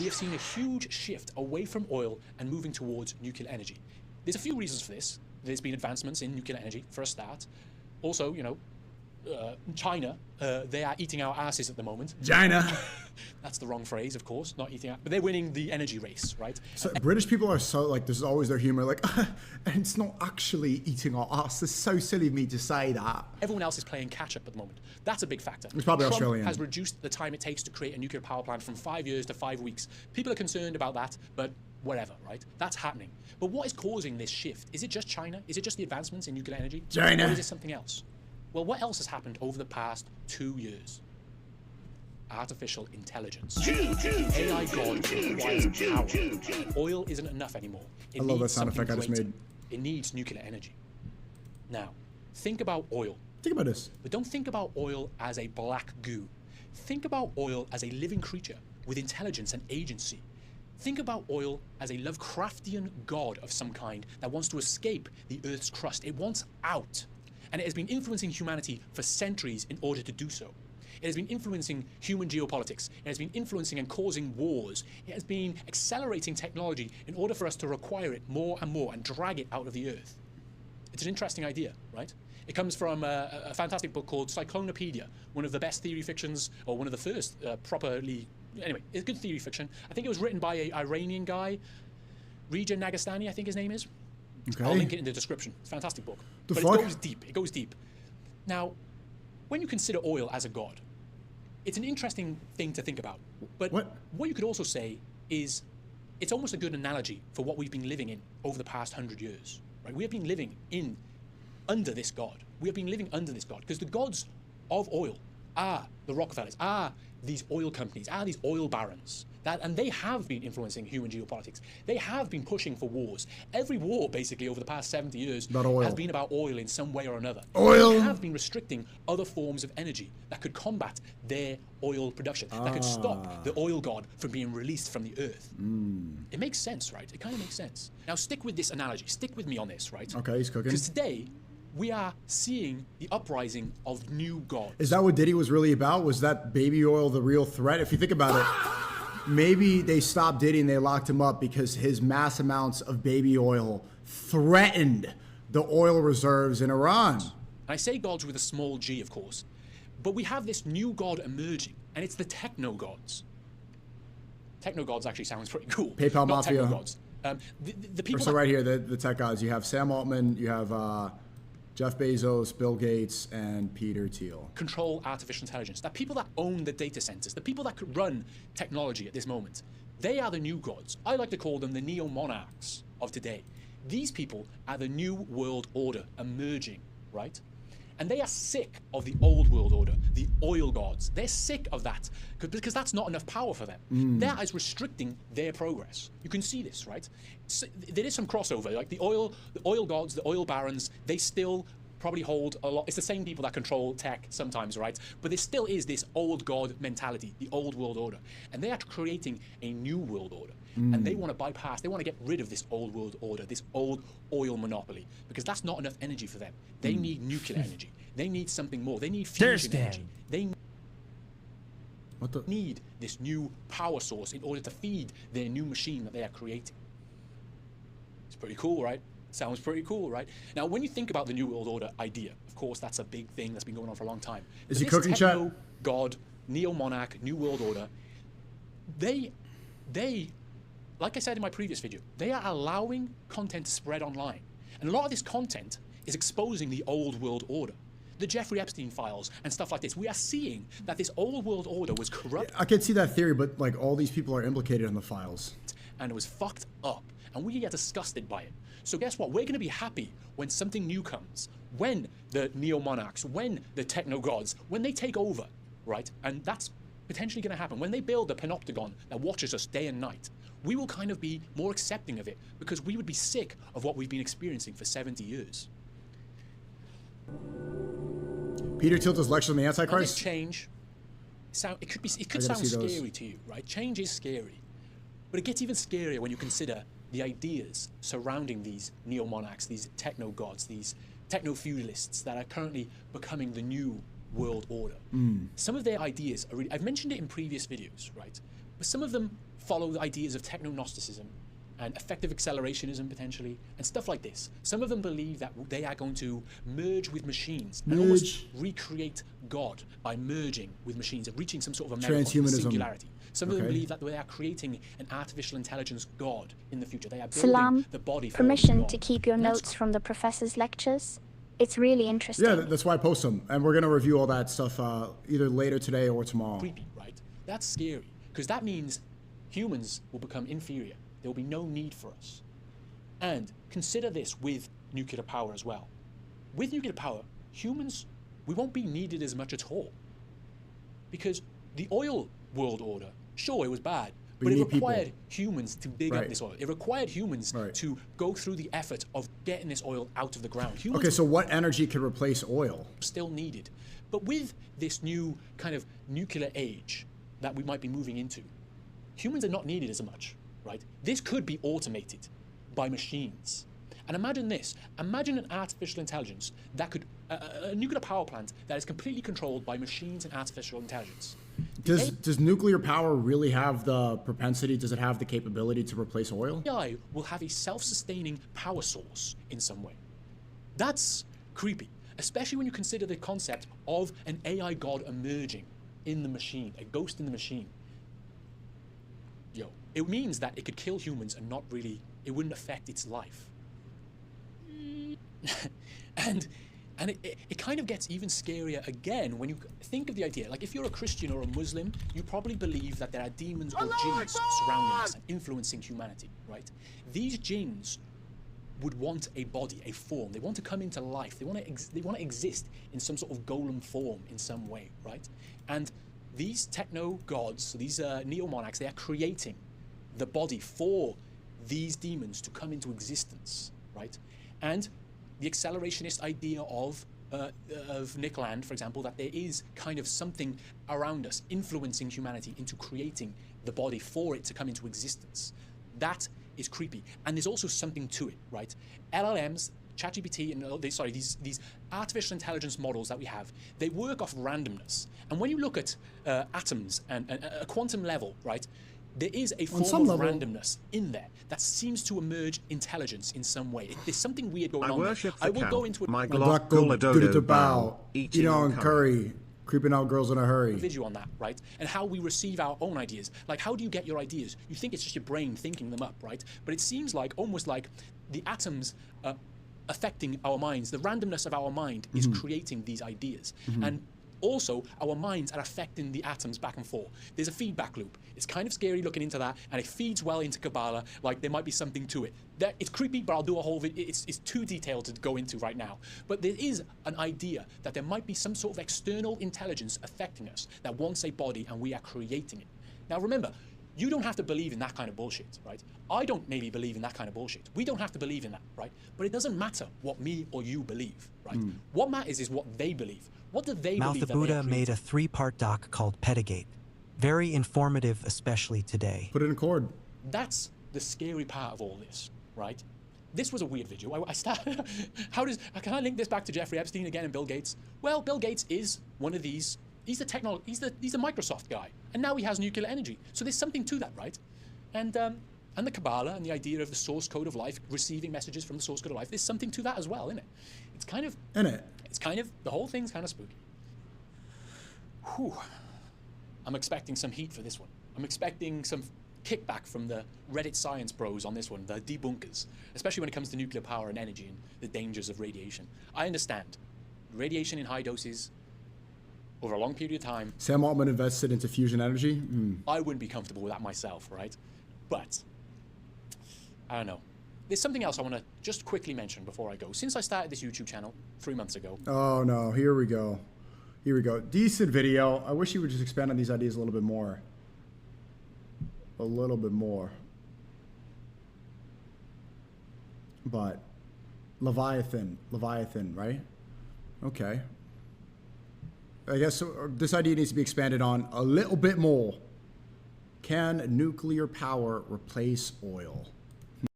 we have seen a huge shift away from oil and moving towards nuclear energy. There's a few reasons for this. There's been advancements in nuclear energy, for a start. Also, you know, China, they are eating our asses at the moment. China. That's the wrong phrase, of course, not eating out, but they're winning the energy race, right? So British people are so, like, this is always their humor, like, and it's not actually eating our ass. It's so silly of me to say that. Everyone else is playing catch up at the moment. That's a big factor. It's probably Trump Australian. has reduced the time it takes to create a nuclear power plant from 5 years to 5 weeks. People are concerned about that, but whatever, right? That's happening. But what is causing this shift? Is it just China? Is it just the advancements in nuclear energy? China. Or is it something else? Well, what else has happened over the past 2 years? Artificial intelligence. AI God requires power. Oil isn't enough anymore. I love that sound effect I just made. It needs nuclear energy. Now, think about oil. Think about this. But don't think about oil as a black goo. Think about oil as a living creature with intelligence and agency. Think about oil as a Lovecraftian god of some kind that wants to escape the Earth's crust. It wants out. And it has been influencing humanity for centuries in order to do so. It has been influencing human geopolitics. It has been influencing and causing wars. It has been accelerating technology in order for us to require it more and more and drag it out of the Earth. It's an interesting idea, right? It comes from a fantastic book called Cyclonopedia, one of the best theory fictions, or one of the first properly, anyway, it's good theory fiction. I think it was written by an Iranian guy, Rija Nagastani, I think his name is. Okay. I'll link it in the description. It's a fantastic book. The But fuck? it goes deep. It goes deep. Now, when you consider oil as a god, it's an interesting thing to think about. But what you could also say is it's almost a good analogy for what we've been living in over the past 100 years. Right? We have been living under this god. We have been living under this god because the gods of oil are the Rockefellers, are these oil companies, are these oil barons. And they have been influencing human geopolitics. They have been pushing for wars. Every war, basically, over the past 70 years has been about oil in some way or another. Oil! They have been restricting other forms of energy that could combat their oil production, that could stop the oil god from being released from the earth. It makes sense, right? It kind of makes sense. Now, stick with this analogy. Stick with me on this, right? Okay, he's cooking. Because today, we are seeing the uprising of new gods. Is that what Diddy was really about? Was that baby oil the real threat? If you think about it, maybe they stopped Diddy and they locked him up because his mass amounts of baby oil threatened the oil reserves in Iran. And I say gods with a small g, of course, but we have this new god emerging, and it's the techno gods. Techno gods actually sounds pretty cool. PayPal Not Mafia. techno gods. The people So right here, the tech gods, you have Sam Altman, you have Jeff Bezos, Bill Gates, and Peter Thiel. Control artificial intelligence. The people that own the data centers, the people that could run technology at this moment, they are the new gods. I like to call them the neo-monarchs of today. These people are the new world order emerging, right? And they are sick of the old world order, the oil gods. They're sick of that because that's not enough power for them. That is restricting their progress. You can see this, right? So there is some crossover. Like the oil gods, the oil barons, they still probably hold a lot. It's the same people that control tech sometimes, right? But there still is this old god mentality, the old world order. And they are creating a new world order. And they want to bypass, they want to get rid of this old world order, this old oil monopoly, because that's not enough energy for them. They need nuclear energy. They need something more. They need fusion energy. They need this new power source in order to feed their new machine that they are creating. It's pretty cool, right? Sounds pretty cool, right? Now, when you think about the New World Order idea, of course, that's a big thing that's been going on for a long time. Is he cooking, chat? God, neo-monarch, New World Order, they, like I said in my previous video, they are allowing content to spread online. And a lot of this content is exposing the old world order. The Jeffrey Epstein files and stuff like this. We are seeing that this old world order was corrupt. I can see that theory, but like all these people are implicated in the files. And it was fucked up. And we get disgusted by it. So guess what? We're going to be happy when something new comes. When the neo-monarchs, when the techno-gods, when they take over, right? And that's potentially going to happen. When they build a panopticon that watches us day and night, we will kind of be more accepting of it because we would be sick of what we've been experiencing for 70 years. Peter Thiel does lecture on the Antichrist. Now, this change, it could sound scary to you, right? Change is scary. But it gets even scarier when you consider the ideas surrounding these neo-monarchs, these techno-gods, these techno-feudalists that are currently becoming the new world order. Some of their ideas are really, I've mentioned it in previous videos, right? But some of them follow the ideas of techno-Gnosticism and effective accelerationism potentially, and stuff like this. Some of them believe that they are going to merge with machines and almost recreate God by merging with machines and reaching some sort of American singularity. Some of them believe that they are creating an artificial intelligence God in the future. They are building the body for permission God. to keep your notes from the professor's lectures. It's really interesting. Yeah, that's why I post them. And we're going to review all that stuff either later today or tomorrow. Creepy, right? That's scary, because that means humans will become inferior. There will be no need for us. And consider this with nuclear power as well. With nuclear power, humans, we won't be needed as much at all. Because the oil world order, sure, it was bad, but it required humans to dig up this oil. It required humans to go through the effort of getting this oil out of the ground. Okay, so what energy could replace oil? Still needed. But with this new kind of nuclear age that we might be moving into, humans are not needed as much, right? This could be automated by machines. And imagine this. Imagine an artificial intelligence that could, a nuclear power plant that is completely controlled by machines and artificial intelligence. Does nuclear power really have the propensity, does it have the capability to replace oil? AI will have a self-sustaining power source in some way. That's creepy, especially when you consider the concept of an AI god emerging in the machine, a ghost in the machine. Yo, it means that it could kill humans and not really, it wouldn't affect its life. And it kind of gets even scarier again when you think of the idea. Like, if you're a Christian or a Muslim, you probably believe that there are demons or jinns surrounding us and influencing humanity, right? These jinns would want a body, a form. They want to come into life. They want to exist in some sort of golem form in some way, right? And these techno gods, so these neo-monarchs, they are creating the body for these demons to come into existence, right? And the accelerationist idea of Nick Land, for example, that there is kind of something around us influencing humanity into creating the body for it to come into existence. That is creepy. And there's also something to it, right? LLMs, ChatGPT, and these artificial intelligence models that we have, they work off randomness. And when you look at atoms and a quantum level, right, there is a form of randomness in there that seems to emerge intelligence in some way. There's something weird going on there. I will go into it. My Glock Guladodo bow, eating on curry, creeping out girls in a hurry. Video on that, right? And how we receive our own ideas. Like, how do you get your ideas? You think it's just your brain thinking them up, right? But it seems like, almost like the atoms affecting our minds. The randomness of our mind is creating these ideas. And also, our minds are affecting the atoms back and forth. There's a feedback loop. It's kind of scary looking into that, and it feeds well into Kabbalah, like there might be something to it. It's creepy, but I'll do a whole video. It's too detailed to go into right now. But there is an idea that there might be some sort of external intelligence affecting us that wants a body, and we are creating it. Now remember, you don't have to believe in that kind of bullshit, right? I don't maybe believe in that kind of bullshit. We don't have to believe in that, right? But it doesn't matter what me or you believe, right? What matters is what they believe. What do they believe? Maltha Buddha made a 3-part doc called Pedigate. Very informative, especially today. Put it in chord. That's the scary part of all this, right? This was a weird video. I started. Can I link this back to Jeffrey Epstein again and Bill Gates? Well, Bill Gates is one of these. He's the Microsoft guy, and now he has nuclear energy. So there's something to that, right? And the Kabbalah and the idea of the source code of life, receiving messages from the source code of life. There's something to that as well, isn't it? It's kind of It's kind of, the whole thing's kind of spooky. Whew. I'm expecting some heat for this one. I'm expecting some kickback from the Reddit science bros on this one, the debunkers, especially when it comes to nuclear power and energy and the dangers of radiation. I understand. Radiation in high doses over a long period of time. Sam Altman invested into fusion energy? I wouldn't be comfortable with that myself, right? But, I don't know. There's something else I want to just quickly mention before I go. Since I started this YouTube channel 3 months ago. Oh no, here we go. Here we go. Decent video. I wish you would just expand on these ideas a little bit more. A little bit more. But, Leviathan, right? Okay. I guess this idea needs to be expanded on a little bit more. Can nuclear power replace oil?